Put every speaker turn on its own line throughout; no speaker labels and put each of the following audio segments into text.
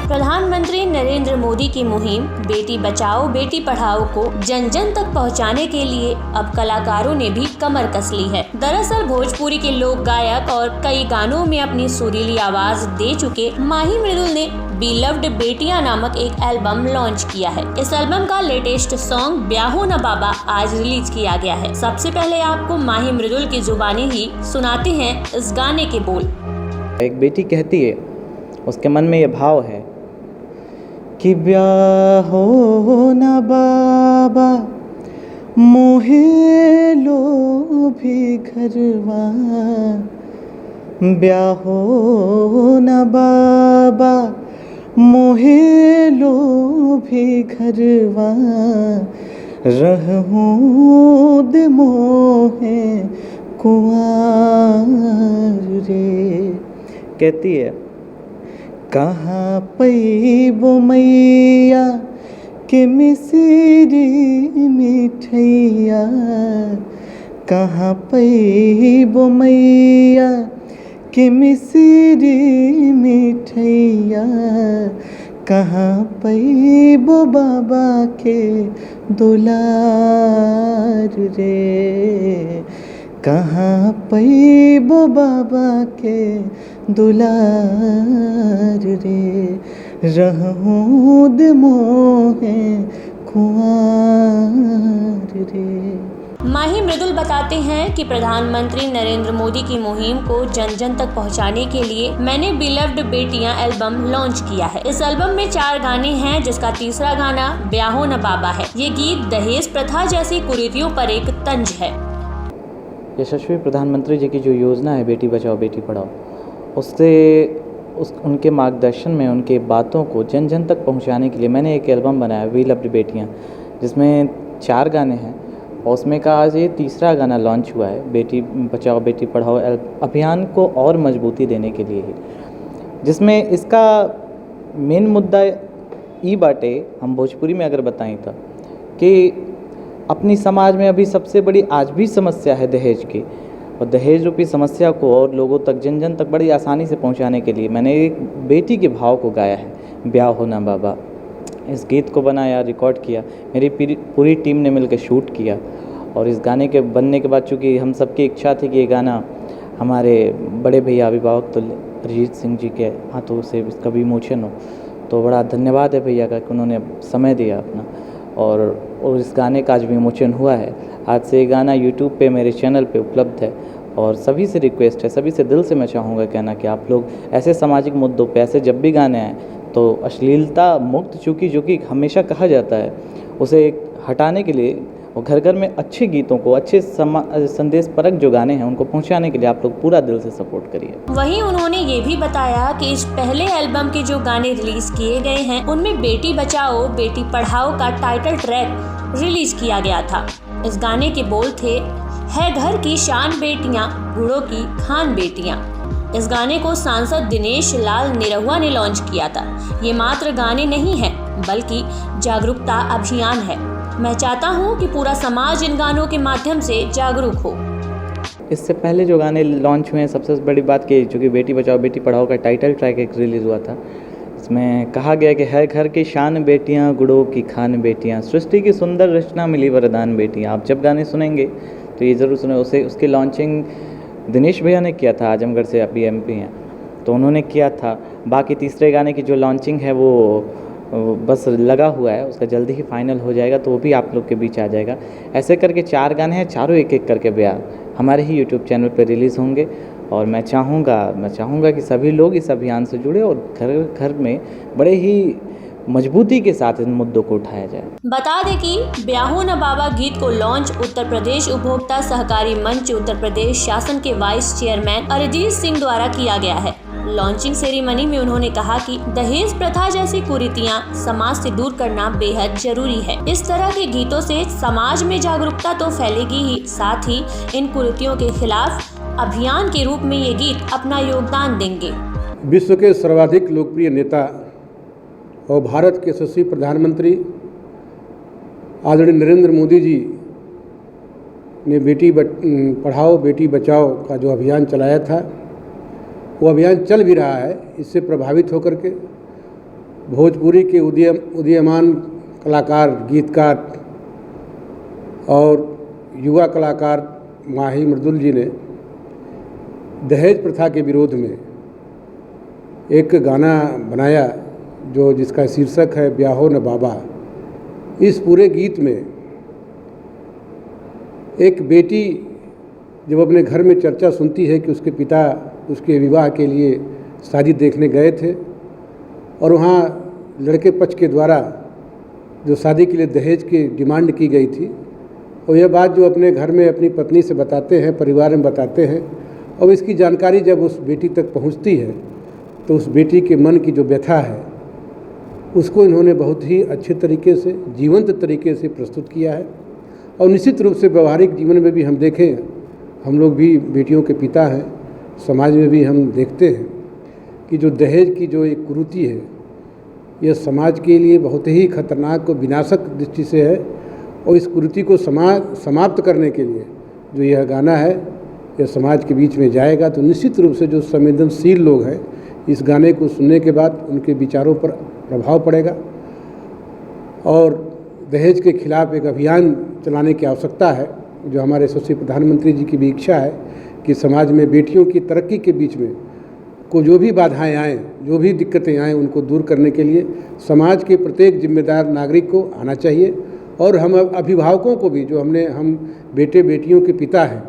प्रधानमंत्री नरेंद्र मोदी की मुहिम बेटी बचाओ बेटी पढ़ाओ को जन जन तक पहुंचाने के लिए अब कलाकारों ने भी कमर कस ली है। दरअसल भोजपुरी के लोक गायक और कई गानों में अपनी सुरीली आवाज दे चुके माही मृदुल ने बिलव्ड बेटियां नामक एक एल्बम लॉन्च किया है। इस एल्बम का लेटेस्ट सॉन्ग ब्याहो न बाबा आज रिलीज किया गया है। सबसे पहले आपको माही मृदुल की जुबानी ही सुनाते हैं इस गाने के बोल।
एक बेटी कहती है, उसके मन में ये भाव है कि ब्याहो न बाबा मोहे लो भी घरवा, ब्याहो न बाबा मोहे लो भी घरवा, रहूं दे मोहे कुंवार रे। कहती है, कहाँ पैबो मैया के मिसरी मिठैया, कहाँ पैबो मैया के मिसरी मिठैया, कहाँ पैबो बाबा के दुलार रे, कहाँ पैबो बाबा के दुलार रे, रहूं दे मोहे कुंवार रे।
माही मृदुल बताते हैं कि प्रधानमंत्री नरेंद्र मोदी की मुहिम को जन जन तक पहुंचाने के लिए मैंने बिलव्ड बेटियां एल्बम लॉन्च किया है। इस एल्बम में 4 गाने हैं, जिसका तीसरा गाना ब्याहो न बाबा है। ये गीत दहेज प्रथा जैसी कुरीतियों पर एक तंज है।
यशस्वी प्रधानमंत्री जी की जो योजना है बेटी बचाओ बेटी पढ़ाओ, उससे उनके मार्गदर्शन में उनके बातों को जन जन तक पहुंचाने के लिए मैंने एक एल्बम बनाया बिलव्ड बेटियां, जिसमें 4 गाने हैं और उसमें का आज ये तीसरा गाना लॉन्च हुआ है। बेटी बचाओ बेटी पढ़ाओ अभियान को और मजबूती देने के लिए ही, जिसमें इसका मेन मुद्दा ई बाटे, हम भोजपुरी में अगर बताएं तो, कि अपनी समाज में अभी सबसे बड़ी आज भी समस्या है दहेज की, और दहेज रूपी समस्या को और लोगों तक जन जन तक बड़ी आसानी से पहुंचाने के लिए मैंने एक बेटी के भाव को गाया है, ब्याहो न बाबा। इस गीत को बनाया, रिकॉर्ड किया, मेरी पूरी टीम ने मिलकर शूट किया। और इस गाने के बनने के बाद चूँकि हम सबकी इच्छा थी कि ये गाना हमारे बड़े भैया अभिभावक तो अरिजीत सिंह जी के हाथों से इसका विमोचन हो, तो बड़ा धन्यवाद है भैया का कि उन्होंने समय दिया अपना, और इस गाने का आज विमोचन हुआ है। आज से ये गाना यूट्यूब पे मेरे चैनल पे उपलब्ध है। और सभी से रिक्वेस्ट है, सभी से दिल से मैं चाहूँगा कहना कि आप लोग ऐसे सामाजिक मुद्दों पे ऐसे जब भी गाने आएँ तो अश्लीलता मुक्त, चूँकि जो कि हमेशा कहा जाता है, उसे हटाने के लिए और घर घर में अच्छे गीतों को, अच्छे संदेश परक जो गाने हैं उनको पहुंचाने के लिए आप लोग पूरा दिल से सपोर्ट करिए।
वहीं उन्होंने ये भी बताया कि इस पहले एल्बम के जो गाने रिलीज किए गए हैं उनमें बेटी बचाओ बेटी पढ़ाओ का टाइटल ट्रैक रिलीज किया गया था। इस गाने के बोल थे, है घर की शान बेटियां गुड़ों की खान बेटियां। इस गाने को सांसद दिनेश लाल निरहुआ ने लॉन्च किया था। ये मात्र गाने नहीं है बल्कि जागरूकता अभियान है। मैं चाहता हूँ कि पूरा समाज इन गानों के माध्यम से जागरूक हो।
इससे पहले जो गाने लॉन्च हुए हैं, सबसे बड़ी बात कि चूँकि बेटी बचाओ बेटी पढ़ाओ का टाइटल ट्रैक एक रिलीज़ हुआ था, इसमें कहा गया कि है घर की शान बेटियां गुड़ों की खान बेटियां, सृष्टि की सुंदर रचना मिली वरदान बेटियां। आप जब गाने सुनेंगे तो ये ज़रूर सुने। उसकी लॉन्चिंग दिनेश भैया ने किया था, आजमगढ़ से अभी MP हैं, तो उन्होंने किया था। बाकी तीसरे गाने की जो लॉन्चिंग है वो बस लगा हुआ है, उसका जल्दी ही फाइनल हो जाएगा, तो वो भी आप लोग के बीच आ जाएगा। ऐसे करके 4 गाने हैं, चारों एक एक करके ब्याह हमारे ही यूट्यूब चैनल पर रिलीज़ होंगे। और मैं चाहूँगा कि सभी लोग इस अभियान से जुड़े और घर घर में बड़े ही मजबूती के साथ इन मुद्दों को उठाया जाए।
बता दें कि ब्याहो न बाबा गीत को लॉन्च उत्तर प्रदेश उपभोक्ता सहकारी मंच उत्तर प्रदेश शासन के वाइस चेयरमैन अरिजीत सिंह द्वारा किया गया है। लॉन्चिंग सेरेमनी में उन्होंने कहा कि दहेज प्रथा जैसी कुरीतियां समाज से दूर करना बेहद जरूरी है। इस तरह के गीतों से समाज में जागरूकता तो फैलेगी ही, साथ ही इन कुरीतियों के खिलाफ अभियान के रूप में ये गीत अपना योगदान देंगे।
विश्व के सर्वाधिक लोकप्रिय नेता और भारत के यशस्वी प्रधानमंत्री आदरणीय नरेंद्र मोदी जी ने बेटी पढ़ाओ बेटी बचाओ का जो अभियान चलाया था, वो अभियान चल भी रहा है। इससे प्रभावित होकर के भोजपुरी के उदीयमान कलाकार, गीतकार और युवा कलाकार माही मृदुल जी ने दहेज प्रथा के विरोध में एक गाना बनाया जिसका शीर्षक है ब्याहो न बाबा। इस पूरे गीत में एक बेटी जब अपने घर में चर्चा सुनती है कि उसके पिता उसके विवाह के लिए शादी देखने गए थे और वहाँ लड़के पक्ष के द्वारा जो शादी के लिए दहेज की डिमांड की गई थी, और यह बात जो अपने घर में अपनी पत्नी से बताते हैं, परिवार में बताते हैं, और इसकी जानकारी जब उस बेटी तक पहुंचती है तो उस बेटी के मन की जो व्यथा है उसको इन्होंने बहुत ही अच्छे तरीके से, जीवंत तरीके से प्रस्तुत किया है। और निश्चित रूप से व्यवहारिक जीवन में भी हम देखें, हम लोग भी बेटियों के पिता हैं, समाज में भी हम देखते हैं कि जो दहेज की जो एक कुरीति है यह समाज के लिए बहुत ही खतरनाक और विनाशक दृष्टि से है। और इस कुरीति को समाप्त करने के लिए जो यह गाना है यह समाज के बीच में जाएगा, तो निश्चित रूप से जो संवेदनशील लोग हैं इस गाने को सुनने के बाद उनके विचारों पर प्रभाव पड़ेगा और दहेज के खिलाफ एक अभियान चलाने की आवश्यकता है, जो हमारे यशस्वी प्रधानमंत्री जी की भी इच्छा है कि समाज में बेटियों की तरक्की के बीच में को जो भी बाधाएं आएँ, जो भी दिक्कतें आएँ, उनको दूर करने के लिए समाज के प्रत्येक जिम्मेदार नागरिक को आना चाहिए। और हम अभिभावकों को भी, जो हम बेटे बेटियों के पिता हैं,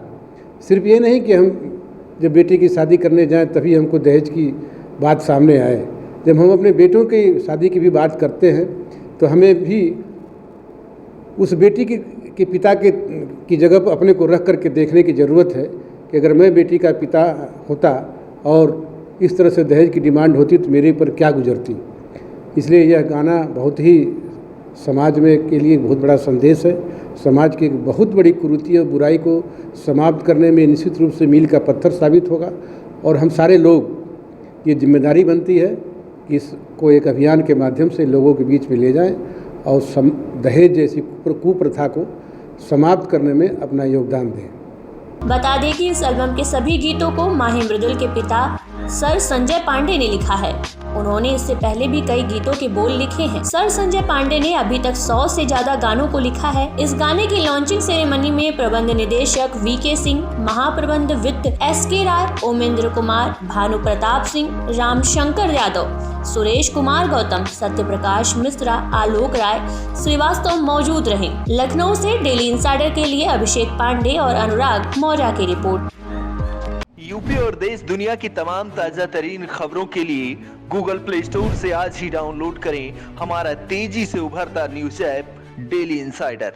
सिर्फ ये नहीं कि हम जब बेटी की शादी करने जाएं तभी हमको दहेज की बात सामने आए। जब हम अपने बेटों की शादी की भी बात करते हैं तो हमें भी उस बेटी के पिता की जगह पर अपने को रख करके देखने की ज़रूरत है कि अगर मैं बेटी का पिता होता और इस तरह से दहेज की डिमांड होती तो मेरे पर क्या गुजरती। इसलिए यह गाना बहुत ही समाज में के लिए बहुत बड़ा संदेश है। समाज की एक बहुत बड़ी कुरीति और बुराई को समाप्त करने में निश्चित रूप से मील का पत्थर साबित होगा। और हम सारे लोग, ये जिम्मेदारी बनती है कि इसको एक अभियान के माध्यम से लोगों के बीच में ले जाएं और दहेज जैसी कुप्रथा को समाप्त करने में अपना योगदान दें।
बता दें कि इस एल्बम के सभी गीतों को माही मृदुल के पिता सर संजय पांडे ने लिखा है। उन्होंने इससे पहले भी कई गीतों के बोल लिखे हैं। सर संजय पांडे ने अभी तक 100 से ज्यादा गानों को लिखा है। इस गाने की लॉन्चिंग सेरेमनी में प्रबंध निदेशक वीके सिंह, महाप्रबंध वित्त SK राय, ओमेंद्र कुमार, भानु प्रताप सिंह, रामशंकर यादव, सुरेश कुमार गौतम, सत्य प्रकाश मिश्रा, आलोक राय श्रीवास्तव मौजूद रहे। लखनऊ से डेली इंसाइडर के लिए अभिषेक पांडे और अनुराग मौर्य की रिपोर्ट।
यूपी और देश दुनिया की तमाम ताजा तरीन खबरों के लिए गूगल प्ले स्टोर से आज ही डाउनलोड करें हमारा तेजी से उभरता न्यूज ऐप डेली इंसाइडर।